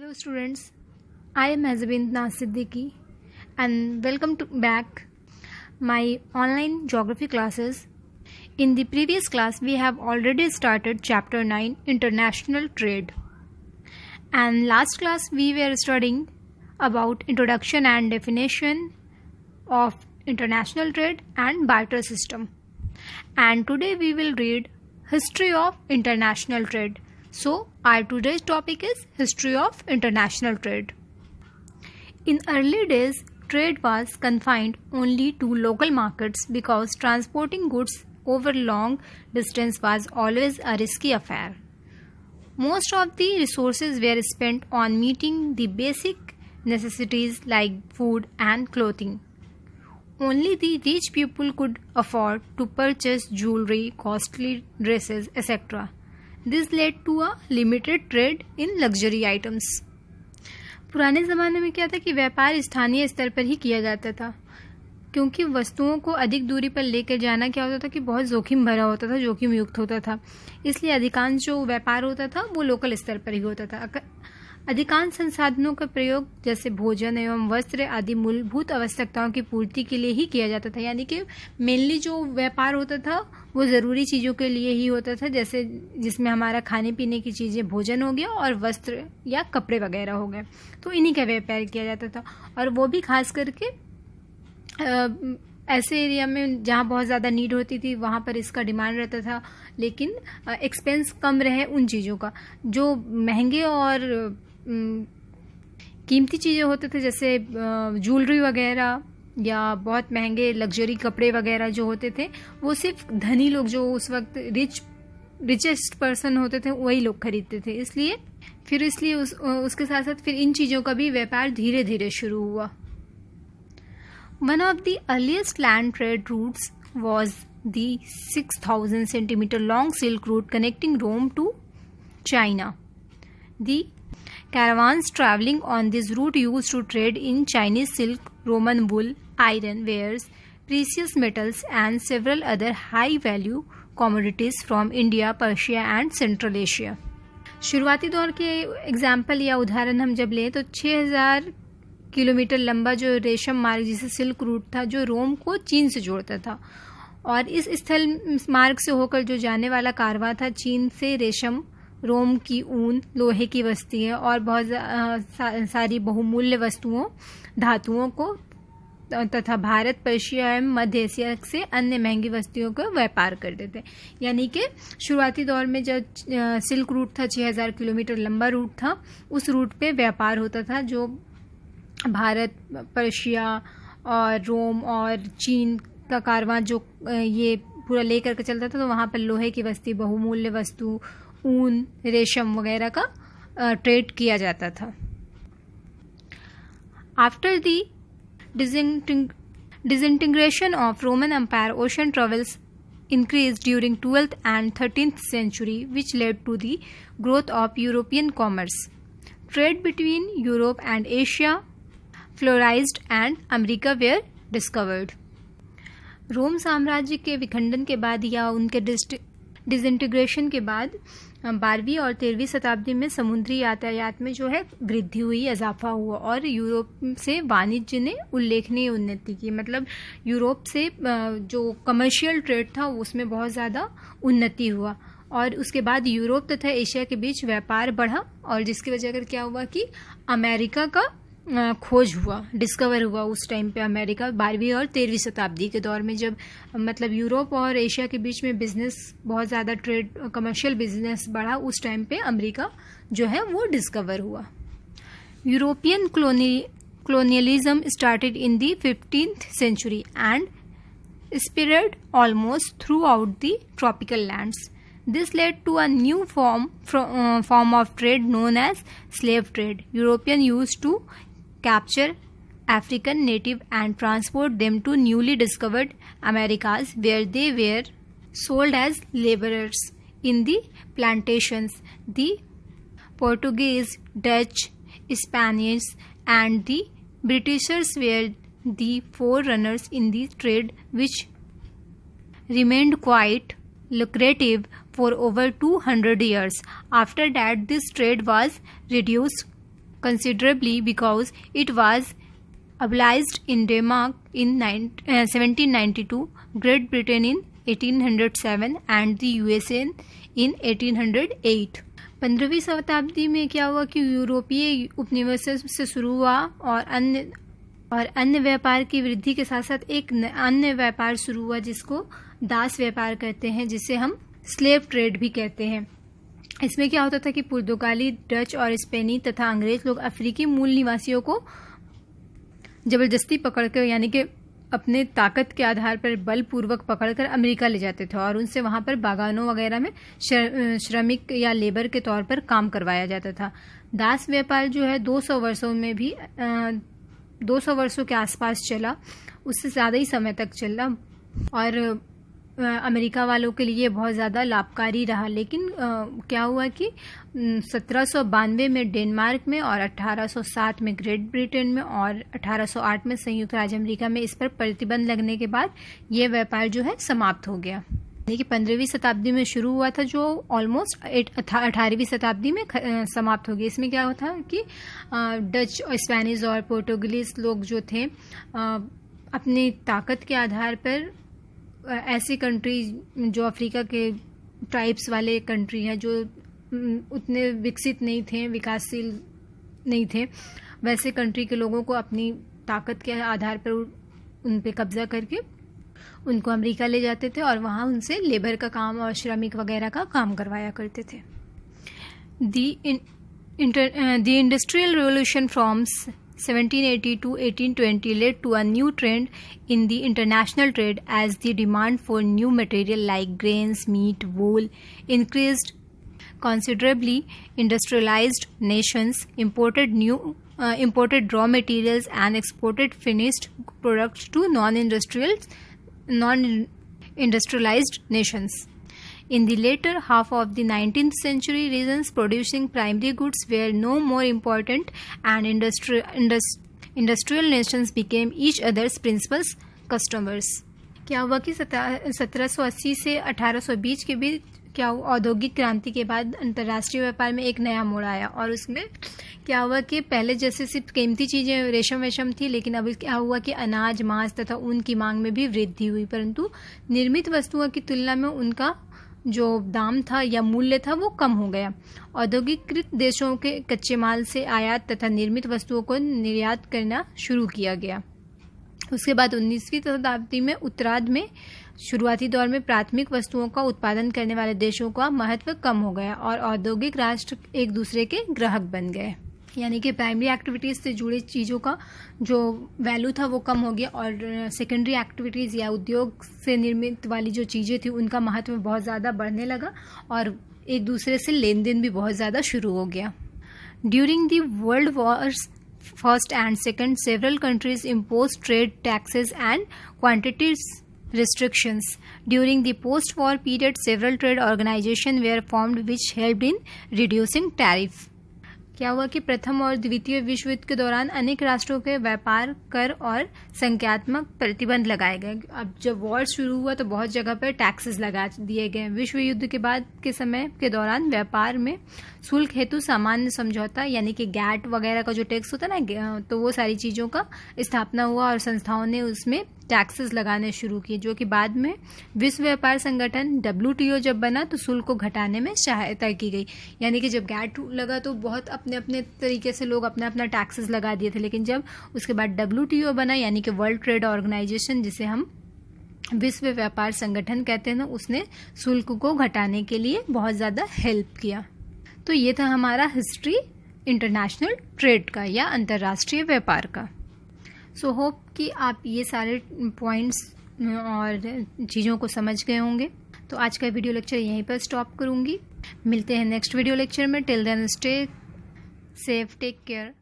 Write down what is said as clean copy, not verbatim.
Hello students, I am Azabin Siddiqui and welcome to back my online geography classes. In the previous class we have already started chapter 9 International Trade, and last class we were studying about introduction and definition of international trade and barter system, and today we will read history of international trade. So our today's topic is history of international trade. In early days, trade was confined only to local markets because transporting goods over long distance was always a risky affair. Most of the resources were spent on meeting the basic necessities like food and clothing. Only the rich people could afford to purchase jewelry, costly dresses, etc. This led to a limited trade in luxury items. पुराने ज़माने में क्या था कि व्यापार स्थानीय स्तर पर ही किया जाता था, क्योंकि वस्तुओं को अधिक दूरी पर लेकर जाना क्या होता था कि बहुत जोखिम भरा होता था, जोखिम युक्त होता था। इसलिए अधिकांश जो व्यापार होता था वो लोकल स्तर पर ही होता था। अधिकांश संसाधनों का प्रयोग जैसे भोजन एवं वस्त्र आदि मूलभूत आवश्यकताओं की पूर्ति के लिए ही किया जाता था। यानी कि मेनली जो व्यापार होता था वो ज़रूरी चीज़ों के लिए ही होता था, जैसे जिसमें हमारा खाने पीने की चीज़ें, भोजन हो गया और वस्त्र या कपड़े वगैरह हो गए, तो इन्हीं का व्यापार किया जाता था। और वो भी खास करके ऐसे एरिया में जहाँ बहुत ज़्यादा नीड होती थी वहाँ पर इसका डिमांड रहता था, लेकिन एक्सपेंस कम रहे उन चीज़ों का। जो महंगे और कीमती चीज़ें होते थे जैसे ज्वेलरी वगैरह या बहुत महंगे लग्जरी कपड़े वगैरह जो होते थे, वो सिर्फ धनी लोग जो उस वक्त रिचेस्ट पर्सन होते थे वही लोग खरीदते थे। इसलिए उसके साथ साथ फिर इन चीज़ों का भी व्यापार धीरे धीरे शुरू हुआ। One of the earliest land trade routes was the 6,000 centimeter long Silk Route connecting Rome to China. The caravans traveling on this route used to trade in Chinese silk, Roman wool, iron, wares, precious metals and several other high-value commodities from India, Persia and Central Asia. शुरुआती दौर के example या उदाहरण हम जब लें तो 6,000 kilometre लंबा जो रेशम मार्ग जिसे सिल्क रूट था, जो रोम को चीन से जोड़ता था, और इस स्थल मार्ग से होकर जो जाने वाला कारवां था चीन से रेशम, रोम की ऊन, लोहे की वस्तुएं और बहुत सारी बहुमूल्य वस्तुओं, धातुओं को तथा भारत, पर्शिया एवं मध्य एशिया से अन्य महंगी वस्तुओं का व्यापार करते थे। यानी कि शुरुआती दौर में जब सिल्क रूट था, 6,000 किलोमीटर लंबा रूट था, उस रूट पे व्यापार होता था जो भारत, पर्शिया और रोम और चीन का कारवां जो ये पूरा लेकर के चलता था। तो वहाँ पर लोहे की वस्तु, बहुमूल्य वस्तु, ऊन, रेशम वगैरह का ट्रेड किया जाता था। After the disintegration of Roman Empire, ocean travels increased during 12th and 13th century, which led to the growth of European commerce. Trade between Europe and Asia flourished and America were discovered. रोम साम्राज्य के विखंडन के बाद या उनके disintegration के बाद 12वीं और 13वीं शताब्दी में समुद्री यातायात में जो है वृद्धि हुई, इजाफा हुआ और यूरोप से वाणिज्य ने उल्लेखनीय उन्नति की। मतलब यूरोप से जो कमर्शियल ट्रेड था उसमें बहुत ज़्यादा उन्नति हुआ, और उसके बाद यूरोप तथा एशिया के बीच व्यापार बढ़ा, और जिसकी वजह कर क्या हुआ कि अमेरिका का खोज हुआ, डिस्कवर हुआ उस टाइम पे अमेरिका 12वीं और 13वीं शताब्दी के दौर में, जब मतलब यूरोप और एशिया के बीच में बिजनेस बहुत ज़्यादा ट्रेड, कमर्शियल बिजनेस बढ़ा, उस टाइम पे अमेरिका जो है वो डिस्कवर हुआ। European colonialism started in the 15th century and spread almost throughout the tropical lands. This led to a new form of trade known as slave trade. Europeans used to capture African native and transport them to newly discovered Americas, where they were sold as laborers in the plantations. The Portuguese, Dutch, Spanish and the Britishers were the forerunners in the trade, which remained quite lucrative for over 200 years. After that, this trade was reduced considerably because it was abolished in Denmark in 1792, Great Britain in 1807 and the USA in 1808. 15वीं शताब्दी में क्या हुआ कि यूरोपीय उपनिवेशों से शुरू हुआ और अन्य व्यापार की वृद्धि के साथ साथ एक अन्य व्यापार शुरू हुआ जिसको दास व्यापार कहते हैं, जिसे हम स्लेव ट्रेड भी कहते हैं। इसमें क्या होता था कि पुर्तगाली, डच और स्पेनी तथा अंग्रेज लोग अफ्रीकी मूल निवासियों को जबरदस्ती पकड़कर यानी कि अपने ताकत के आधार पर बलपूर्वक पकड़कर अमेरिका ले जाते थे और उनसे वहां पर बागानों वगैरह में श्रमिक या लेबर के तौर पर काम करवाया जाता था। दास व्यापार जो है 200 वर्षों के आसपास चला, उससे ज़्यादा ही समय तक चला और अमेरिका वालों के लिए बहुत ज़्यादा लाभकारी रहा। लेकिन क्या हुआ कि 1792 में डेनमार्क में और 1807 में ग्रेट ब्रिटेन में और 1808 में संयुक्त राज्य अमेरिका में इस पर प्रतिबंध लगने के बाद ये व्यापार जो है समाप्त हो गया। यानी कि 15वीं शताब्दी में शुरू हुआ था जो ऑलमोस्ट 18वीं शताब्दी में समाप्त हो गया। इसमें क्या हुआ था कि डच और स्पेनिश और पोर्टुगीज लोग जो थे अपनी ताकत के आधार पर ऐसी कंट्री जो अफ्रीका के ट्राइब्स वाले कंट्री हैं जो उतने विकसित नहीं थे, विकासशील नहीं थे, वैसे कंट्री के लोगों को अपनी ताकत के आधार पर उन पे कब्जा करके उनको अमेरिका ले जाते थे और वहाँ उनसे लेबर का काम और श्रमिक वगैरह का काम करवाया करते थे। The industrial revolution from 1780 to 1820 led to a new trend in the international trade as the demand for new material like grains, meat, wool increased considerably. Industrialized nations imported raw materials and exported finished products to non-industrialized nations. In the later half of the 19th century, regions producing primary goods were no more important and industrial nations became each other's principal customers. क्या हुआ कि 1780 से 1820 के बीच क्या हुआ, औद्योगिक क्रांति के बाद अंतर्राष्ट्रीय व्यापार में एक नया मोड़ आया और उसमें क्या हुआ कि पहले जैसे सिर्फ कीमती चीज़ें रेशम थी, लेकिन अभी क्या हुआ कि अनाज, मांस तथा ऊन की मांग में भी वृद्धि हुई, परंतु निर्मित वस्तुओं की तुलना में उनका जो दाम था या मूल्य था वो कम हो गया। औद्योगिकृत देशों के कच्चे माल से आयात तथा निर्मित वस्तुओं को निर्यात करना शुरू किया गया। उसके बाद 19वीं शताब्दी में उत्तरार्ध में शुरुआती दौर में प्राथमिक वस्तुओं का उत्पादन करने वाले देशों का महत्व कम हो गया और औद्योगिक राष्ट्र एक दूसरे के ग्राहक बन गए। यानी कि प्राइमरी एक्टिविटीज़ से जुड़ी चीज़ों का जो वैल्यू था वो कम हो गया और सेकेंडरी एक्टिविटीज़ या उद्योग से निर्मित वाली जो चीज़ें थी उनका महत्व बहुत ज़्यादा बढ़ने लगा और एक दूसरे से लेन देन भी बहुत ज़्यादा शुरू हो गया। During the world Wars first and second, several countries impose trade taxes and quantities restrictions. During the post-war period, several trade organizations were formed which helped in reducing tariff. क्या हुआ कि प्रथम और द्वितीय विश्व युद्ध के दौरान अनेक राष्ट्रों के व्यापार, कर और संख्यात्मक प्रतिबंध लगाए गए। अब जब वॉर शुरू हुआ तो बहुत जगह पर टैक्सेस लगा दिए गए। विश्व युद्ध के बाद के समय के दौरान व्यापार में शुल्क हेतु सामान्य समझौता यानी कि गैट वगैरह का जो टैक्स होता है ना, तो वो सारी चीज़ों का स्थापना हुआ और संस्थाओं ने उसमें टैक्सेस लगाने शुरू किए, जो कि बाद में विश्व व्यापार संगठन WTO जब बना तो शुल्क को घटाने में सहायता की गई। यानी कि जब गैट लगा तो बहुत अपने अपने तरीके से लोग अपना अपना टैक्सेस लगा दिए थे, लेकिन जब उसके बाद WTO बना यानी कि वर्ल्ड ट्रेड ऑर्गेनाइजेशन, जिसे हम विश्व व्यापार संगठन कहते हैं ना, उसने शुल्क को घटाने के लिए बहुत ज़्यादा हेल्प किया। तो ये था हमारा हिस्ट्री इंटरनेशनल ट्रेड का या अंतर्राष्ट्रीय व्यापार का। सो होप कि आप ये सारे पॉइंट्स और चीज़ों को समझ गए होंगे। तो आज का वीडियो लेक्चर यहीं पर स्टॉप करूँगी। मिलते हैं नेक्स्ट वीडियो लेक्चर में। Till then stay safe, take care.